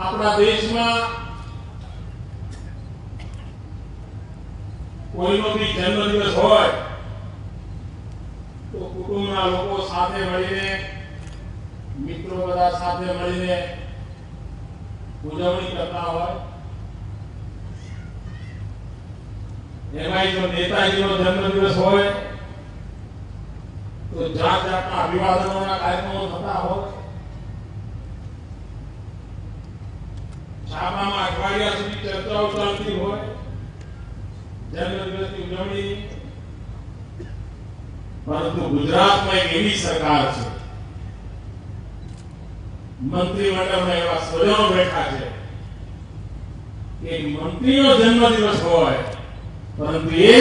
આપણા દેશમાં કોઈનો બી જન્મદિવસ હોય તો કુટુંબના લોકો સાથે મળીને, મિત્રો બધા સાથે મળીને ઉજવણી કરતા હોય. એમાં જો નેતાજીનો જન્મદિવસ હોય તો જાત જાતના અભિવાદનોના કાર્યક્રમો થતા હોય. છાપામાં અઠવાડિયા સુધી ચર્ચાઓ ચાલતી હોય જન્મદિવસની ઉજવણી. પરંતુ ગુજરાતમાં એક એવી સરકાર છે, મંત્રીમંડળમાં એવા સ્વજનો બેઠા છે કે મંત્રીનો જન્મદિવસ હોય પરંતુ એ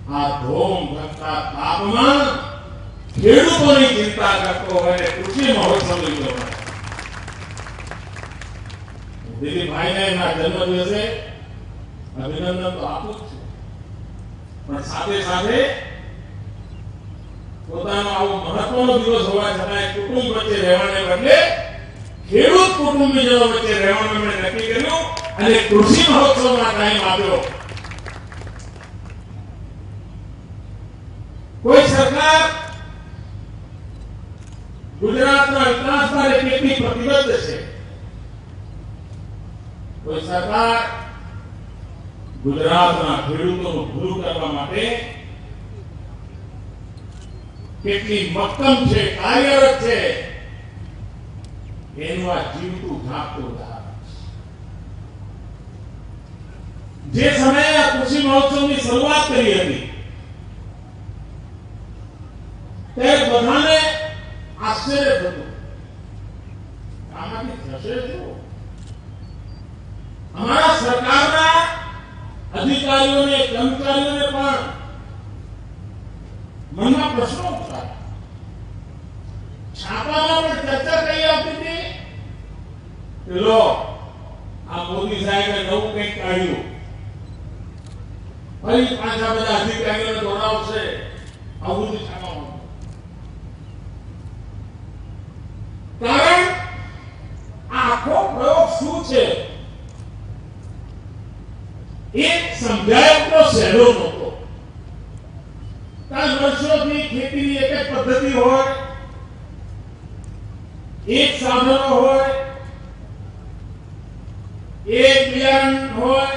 આ ધોમ ધકતા તાપમાં ખેડૂતોની ચિંતા કરતો હોય ને કૃષિ મહોત્સવ લીધો હોય. દિલીપભાઈને એના જન્મદિવસે અભિનંદન તો આપું જ છું, પણ સાથે સાથે પોતાનો આવો મહત્વનો દિવસ હોવા છતાં કુટુંબ વચ્ચે રહેવાને બદલે ખેડૂત કુટુંબીજનો વચ્ચે રહેવાનું એમણે નક્કી કર્યું અને કૃષિ મહોત્સવમાં ટાઈમ આપ્યો. કોઈ સરકાર ગુજરાતના વિકાસ માટે કેટલી પ્રતિબદ્ધ છે, કોઈ સરકાર ગુજરાતના ખેડૂતોનું ભલું કરવા માટે કેટલી મક્કમ છે, કાર્યરત છે, એનું આ જીવતું જાગતું ઉદાહરણ. જે સમયે આ કૃષિ મહોત્સવની શરૂઆત કરી હતી ત્યારે બધાને આશ્ચર્ય થતું, આમાંથી થશે શું? અમારા સરકારના અધિકારીઓને, કર્મચારીઓને પણ મનમાં પ્રશ્નો ઉઠાયા. છાપામાં પણ ચર્ચા કરી આવતી હતી કે લો આ મોદી સાહેબે નવું કંઈક કાઢ્યું, ફરી પાછા બધા અધિકારીઓને દોડાવશે, આવું જ છાપામાં. કારણ આ આખો પ્રયોગ શું છે એ સમજાય એટલો સહેલો નહોતો. કારણ વર્ષોથી ખેતીની એક જ પદ્ધતિ હોય, એક સાધનો હોય, એક બિયારણ હોય,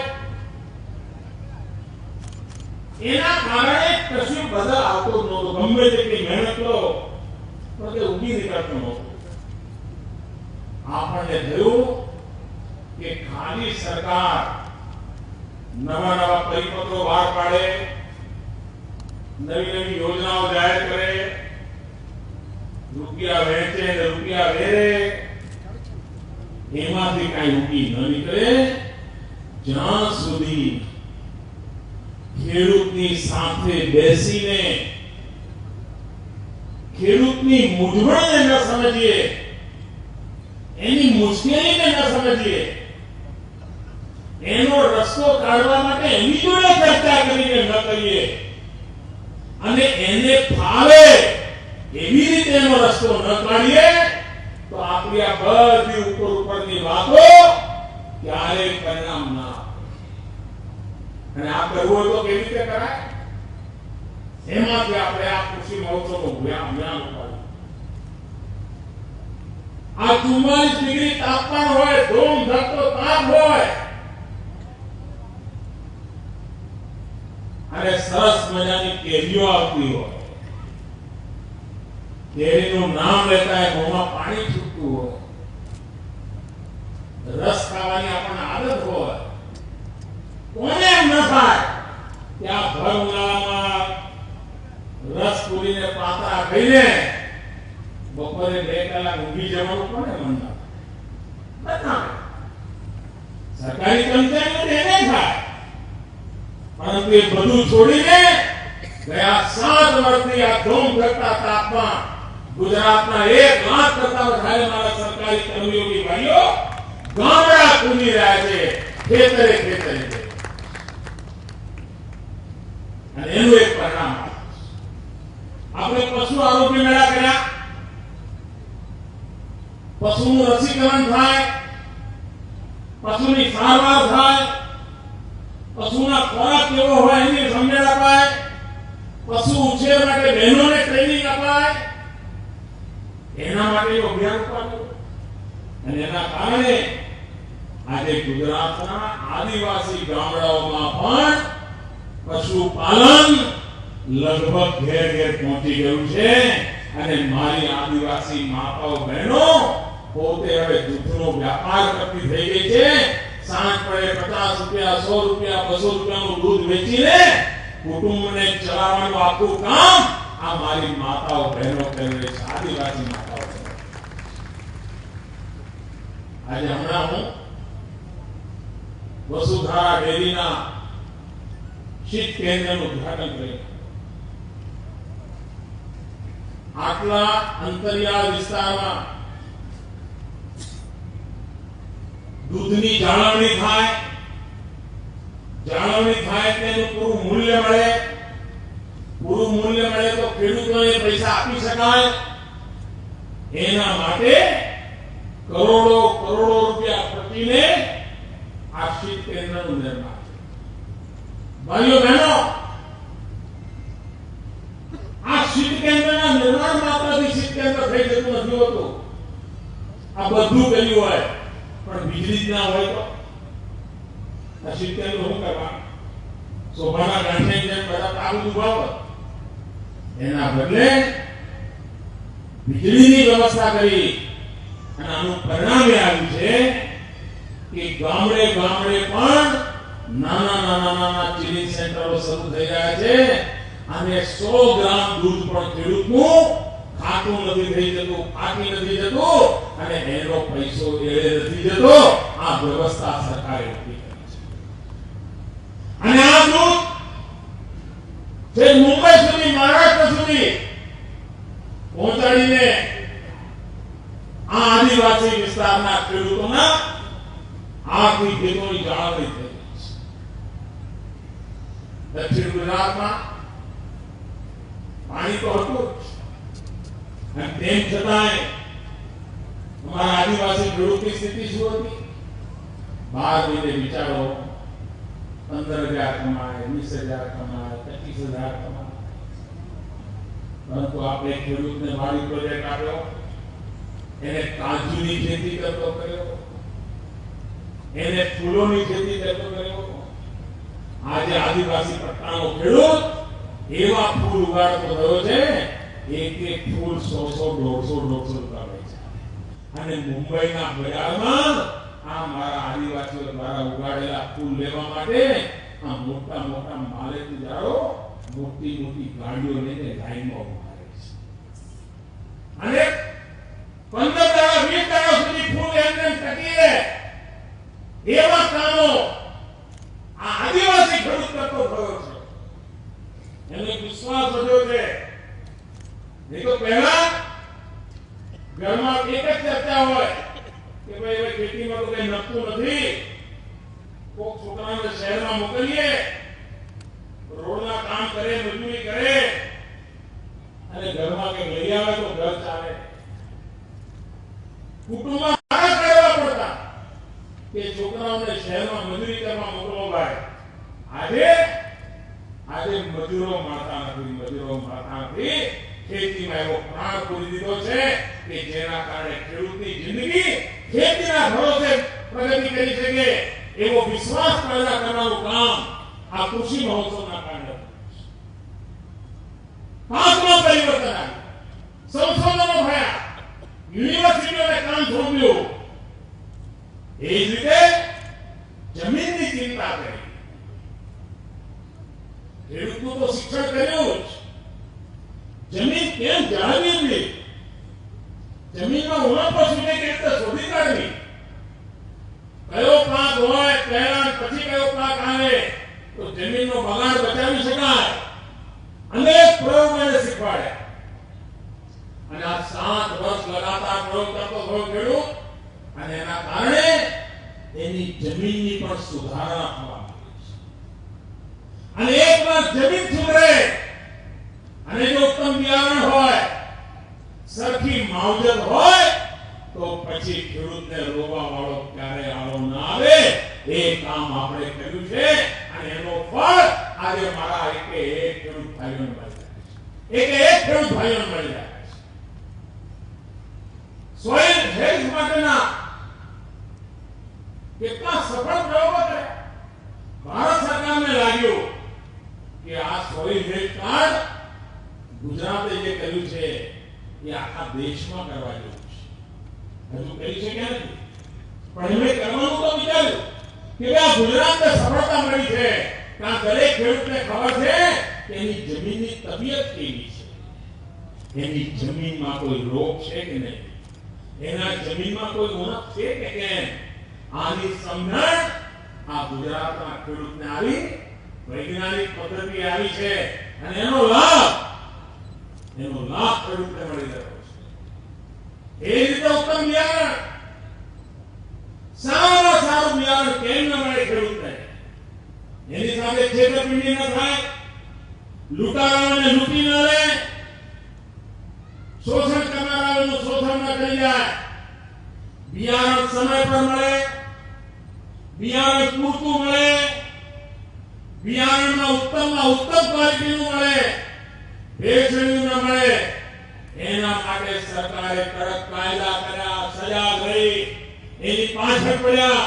એના કારણે કશું બદલ આવતો નહોતો. ગમે તેટલી મહેનત લો પણ તે ઉભી નીકળતો નહોતો. આપણને થયું કે ખાલી સરકાર નવા નવા પરિપત્રો બહાર પાડે, નવી નવી યોજનાઓ જાહેર કરે, રૂપિયા વહેંચે ને રૂપિયા વેરે, એમાંથી કઈ ઉગી ન નીકળે જ્યાં સુધી ખેડૂતની સાથે બેસીને ખેડૂતની મૂંઝવણને ન સમજીએ, એની મુશ્કેલીને ન સમજીએ, એનો રસ્તો કાઢવા માટે એની જોડે ચર્ચા કરીને ન કરીએ અને એને ફાવે એવી રીતે એનો રસ્તો ન કાઢીએ તો આપણી આ બધી ઉપરની વાતો ક્યારેય પરિણામ ના આપે. અને આ કરવું હોય તો કેવી રીતે કરાય? એમાંથી આપણે આ કૃષિ મહોત્સવનું જ્ઞાન ઉપાડ્યું. આ 44 ડિગ્રી તાપમાન હોય, ધોમ ધકતો તાપ હોય અને સરસ મજાની કેરીઓ આવતી હોય, કેરીનું નામ લેતા મોંમાં પાણી છૂટતું હોય, રસ ખાવાની આપણને આદત હોય, કોને એમ ન થાય કે આ ભર ઉનાળામાં રસ પૂરીને પાતરા ખાઈને બપોરે 2 કલાક ઊંઘી જવાનું કોને મન ના થાય? સરકારી કર્મચારીઓ એને થાય. પરંતુ એ બધું છોડીને ગયા 7 વર્ષથી આ ધોમ ધકતા તાપમાં ગુજરાતના 1 લાખ કરતા વધારે મારા સરકારી કર્મયોગી ભાઈઓ ગામડા કૂદી રહ્યા છે, ખેતરે ખેતરે. અને એનું એક પરિણામ આપણે પશુ આરોગ્ય મેળા કર્યા, પશુનું રસીકરણ થાય, પશુની સારવાર થાય, પશુના ખોરાક કેવો હોય એની સમજણ અપાય, પશુ ઉછેર માટે બહેનોને ટ્રેનિંગ અપાય, એના માટે અભિયાન ઉપાડ્યું. અને એના કારણે આજે ગુજરાતના આદિવાસી ગામડાઓમાં પણ પશુપાલન લગભગ ઘેર ઘેર પહોંચી ગયું છે. અને મારી આદિવાસી માતાઓ બહેનો પોતે હવે દૂધનો વ્યાપાર કરતી થઈ ગઈ છે. સાંજ પડે 50 રૂપિયા, 100 રૂપિયા, 200 રૂપિયાનું દૂધ વેચીને કુટુંબને ચલાવવાનું આખું કામ આ મારી માતાઓ બહેનો કરી રહી છે, આદિવાસી માતાઓ. આજે હમણાં હું વસુધારા ડેરીના શીત કેન્દ્રનું ઉદ્ઘાટન કર્યું. આટલા અંતરિયાળ વિસ્તારમાં દૂધની જાળવણી થાય તેનું પૂરું મૂલ્ય મળે તો ખેડૂતોને પૈસા આપી શકાય. એના માટે કરોડો રૂપિયા ખર્ચીને આ શીત કેન્દ્રનું નિર્માણ છે. ભાઈઓ બહેનો, આ શીત કેન્દ્રના નિર્માણ માત્રથી શીત કેન્દ્ર થઈ જતું નથી હોતું. આ બધું કર્યું હોય પણ વીજળી જ ના હોય તો આ શીત કેન્દ્ર શું કરવા? શોભાના ગાંઠની જેમ બધા તાબૂત ઉભા હોય. એના બદલે વીજળીની વ્યવસ્થા કરી અને આનું પરિણામ એ આવ્યું છે કે ગામડે પણ નાના ચિલિંગ સેન્ટરો શરૂ થઈ રહ્યા છે. અને 100 ગ્રામ દૂધ પણ ખેડૂતનું ખાતું નથી થઈ જતું, ફાટી નથી જતું અને એનો પૈસો એળે નથી જતો. આ વ્યવસ્થા સરકારે ઊભી કરી છે. અને આ દૂધ જે મુંબઈ સુધી, મહારાષ્ટ્ર સુધી પહોંચાડીને આ આદિવાસી વિસ્તારના ખેડૂતોના આર્થિક હિતોની જાળવણી થઈ રહી છે. દક્ષિણ ગુજરાતમાં પાણી તો હતું અને તેમ છતાંય અમારા આદિવાસી ખેડૂતની સ્થિતિ શું હતી? 12 મહિને વિચારો 15,000 કમાય, 20,000 કમાય, 25,000 કમાય. પરંતુ આપણે ખેડૂતને વાડી પ્રોજેક્ટ આપ્યો, એને કાજુની ખેતી કરતો કર્યો, એને ફૂલોની ખેતી કરતો કર્યો. આજે આદિવાસી પટ્ટાનો ખેડૂત એવા ફૂલ ઉગાડતો થયો છે, એક ફૂલ 100-150 રૂપિયા વેચે. અને મુંબઈના બજારમાં આ મારા આદિવાસીઓ દ્વારા ઉગાડેલા ફૂલ લેવા માટે આ મોટા માલેદારો મોટી ગાડીઓ લઈને લાઈનમાં ઉભા રહે છે. અને 15-20 દાડા સુધી ફૂલ એમને ટકી રહે એવા કામો આ આદિવાસી ખેડૂત કરતો થયો છે. એને વિશ્વાસ વધ્યો છે. નહીં તો પહેલા ઘરમાં એક જ ચર્ચા હોય કે ભાઈ હવે ખેતીમાં તો કઈ નડતું નથી, કોક છોકરાને શહેરમાં મોકલીએ, રોડના કામ કરે, મજૂરી કરે અને ઘરમાં કઈ લઈ આવે તો ઘર ચાલે. કુટુંબમાં મારા કરવા પડતા કે છોકરાઓને શહેરમાં મજૂરી કરવા મોકલો. ભાઈ આજે મજૂરો મળતા નથી. ખેતીમાં એવો પ્રાણ પૂરી દીધો છે કે જેના કારણે ખેડૂતની જિંદગી ખેતીના ભરોસે પ્રગતિ કરી શકે એવો વિશ્વાસ પેદા કરવાનું કામ આ કૃષિ મહોત્સવના કારણે પાંચમાં પરિવર્તન આવ્યું. સંશોધનો થયા, યુનિવર્સિટીઓને કામ સોંપ્યું. એ જ રીતે જમીનની ચિંતા કરી. ખેડૂતનું તો શિક્ષણ કર્યું જ, જમીન કેમ જાળવવી, જમીનમાં ઉણપ સુધી કેવી રીતે શોધી કાઢવી, કયો પાક હોય પહેલા પછી કયો પાક આવે તો જમીનનો બગાડ બચાવી શકાય. અનેક પ્રયોગ એને શીખવાડ્યા. અને આ 7 વર્ષ લગાતાર પ્રયોગ કરતો થયો ખેડૂત અને એના કારણે એની જમીનની પણ સુધારણા થવા માંડી છે. અને એકવાર જમીન સુધરે અને જો ઉત્તમ બિયારણ હોય, સરખી માવજત હોય તો પછી ખેડૂતને રોવા વાળો ક્યારે આવો ના આવે એ કામ આપણે કર્યું છે અને એનો ફળ આજે મારા એક ખેડૂત ભાઈઓને મળી જાય છે એક ખેડૂત ભાઈઓને મળી જાય છે સોઇલ હેલ્થ માટેના કેટલા સફળ પ્રયોગો કર્યા ભારત સરકારને લાગ્યું કે આ સોઇલ હેલ્થ કાર્ડ ગુજરાતે જે કર્યું છે એ આખા દેશમાં કરવા જેવું છે હજુ કરી છે કે નથી પણ એમણે કરવાનું તો વિચાર્યું કે આ ગુજરાતને સફળતા મળી છે કારણ દરેક ખેડૂતને ખબર છે કે એની જમીનની તબિયત કેવી છે એની જમીનમાં કોઈ રોગ છે કે નહીં એના જમીનમાં કોઈ ઉણપ છે કે કેમ આની સમજણ આ ગુજરાતના ખેડૂતને આવી વૈજ્ઞાનિક પદ્ધતિ આવી છે અને એનો લાભ ખેડૂતને મળી રહ્યો છે એ રીતે ઉત્તમ બિયારણ સારામાં સારું બિયારણ કેમ ન મળે ખેડૂતને એની સાથે છેતરપિંડી ન થાય લૂંટારાઓને લૂંટી ન લે શોષણ કરનારાઓનું શોષણ ન કરી જાય બિયારણ સમય પર મળે બિયારણ પૂરતું મળે બિયારણમાં ઉત્તમમાં ઉત્તમ ક્વોલિટીનું મળે ભેળસેળનું ન મળે એના માટે સરકારે કડક કાયદા કર્યા સજા કરી એની પાછળ પડ્યા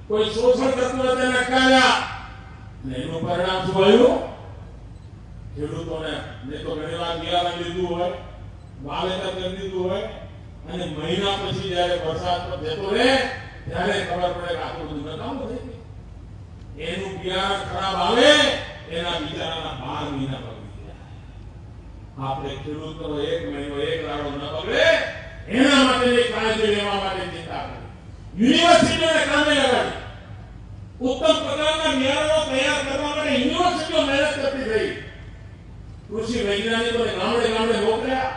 કોઈ શોષણ કરતું હોય તેને અટકાવ્યા અને એનું પરિણામ શું આવ્યું ખેડૂતોને મેં તો ઘણી વાર બિયારણ લીધું હોય વાવેતર કરી દીધું હોય અને મહિના પછી જયારે વરસાદ પર જતો રહે ત્યારે ખબર પડે કે આટલું બધું નકામું થઈ ગયું એનું બિયારણ ખરાબ આવે એના બિચારાના 12 મહિના બગડી જાય આપણે ખેડૂતો 1 મહિનો 1 દાડો ન બગડે એના માટે કાળજી લેવા માટે ચિંતા કરી યુનિવર્સિટીઓને કામે લગાડી ઉત્તમ પ્રકારના બિયારણો તૈયાર કરવા માટે યુનિવર્સિટીઓ મહેનત કરતી થઈ કૃષિ વૈજ્ઞાનિકોને ગામડે મોકલ્યા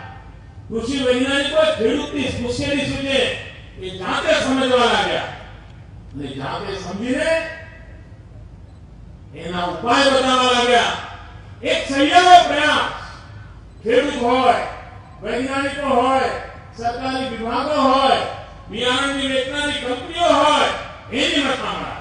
કૃષિ વૈજ્ઞાનિકો ખેડૂતની મુશ્કેલી શું છે એ જાતે સમજવા લાગ્યા અને જાતે સમજીને એના ઉપાય બતાવવા લાગ્યા એક સંયમનો પ્રયાસ ખેડૂત હોય વૈજ્ઞાનિકો હોય સરકારી વિભાગો હોય બિયારણની વેચનારી કંપનીઓ હોય એની મતમાં